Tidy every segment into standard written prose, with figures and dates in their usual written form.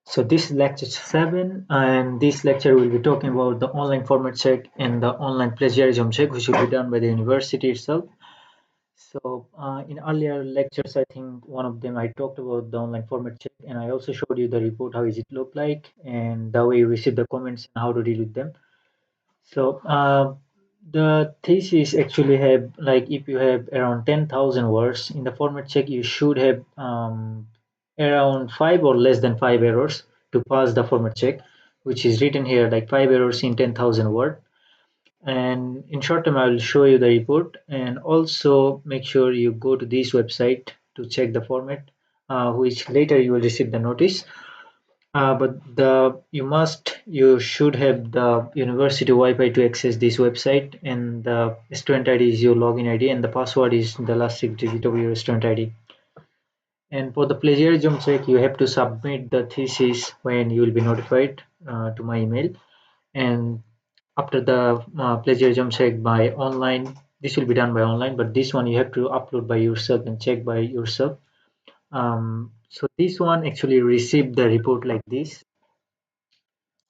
So this is lecture 7, and this lecture will be talking about the online format check and the online plagiarism check, which will be done by the university itself. So in earlier lectures, I think one of them I talked about the online format check, and I also showed you the report, how is it look like, and the way you receive the comments and how to deal with them. So the thesis actually have, like, if you have around 10,000 words in the format check, you should have around 5 or less than 5 errors to pass the format check, which is written here like 5 errors in 10,000 word. And in short term, I will show you the report, and also make sure you go to this website to check the format, which later you will receive the notice. But you should have the university Wi-Fi to access this website, and the student ID is your login ID, and the password is the last 6 digit of your student ID. And for the plagiarism check, you have to submit the thesis when you will be notified to my email. And after the plagiarism check by online, this will be done by online, but this one you have to upload by yourself and check by yourself. So this one actually received the report like this.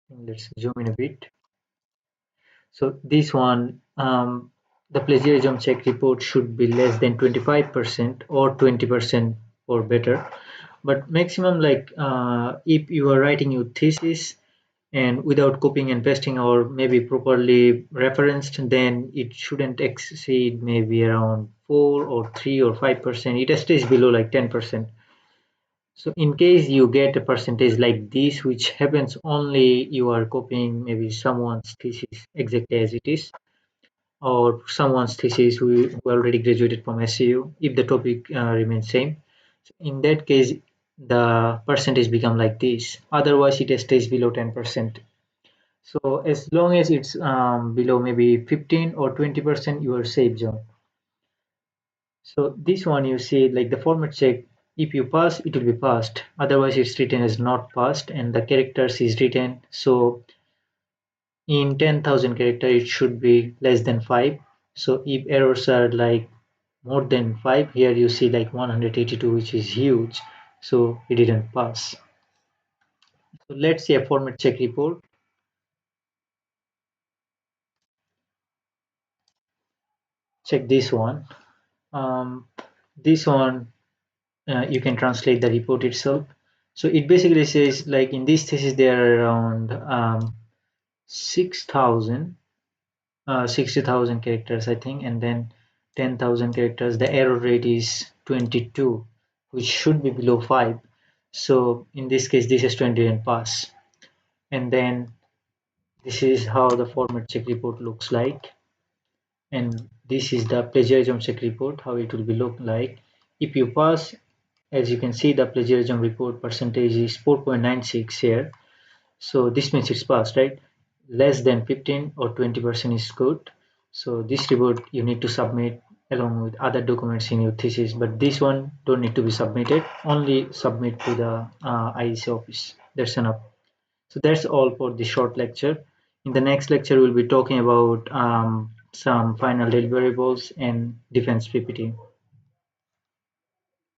Let's zoom in a bit. So this one, the plagiarism check report should be less than 25% or 20% or better. But maximum, like, if you are writing your thesis and without copying and pasting or maybe properly referenced, then it shouldn't exceed maybe around 4 or 3 or 5%. It stays below like 10%. So in case you get a percentage like this, which happens only you are copying maybe someone's thesis exactly as it is, or someone's thesis who already graduated from SCU, if the topic remains same. So in that case, the percentage become like this. Otherwise, it stays below 10%. So as long as it's below maybe 15 or 20%, you are safe zone. So this one you see like the format check, if you pass, it will be passed. Otherwise, it's written as not passed, and the characters is written. So in 10,000 character, it should be less than 5. So if errors are like more than 5, here you see like 182, which is huge. So it didn't pass. So let's see a format check report. Check this one. This one, you can translate the report itself. So it basically says like in this thesis there are around 6,000 60,000 characters, I think, and then 10,000 characters. The error rate is 22, which should be below 5. So in this case, this is 20 and pass. And then this is how the format check report looks like. And this is the plagiarism check report, how it will be look like. If you pass, as you can see, the plagiarism report percentage is 4.96 here. So this means it's passed, right? Less than 15 or 20% is good. So this report you need to submit along with other documents in your thesis, but this one don't need to be submitted. Only submit to the IEC office. That's enough. So that's all for the short lecture. In the next lecture, we'll be talking about some final deliverables and defense PPT.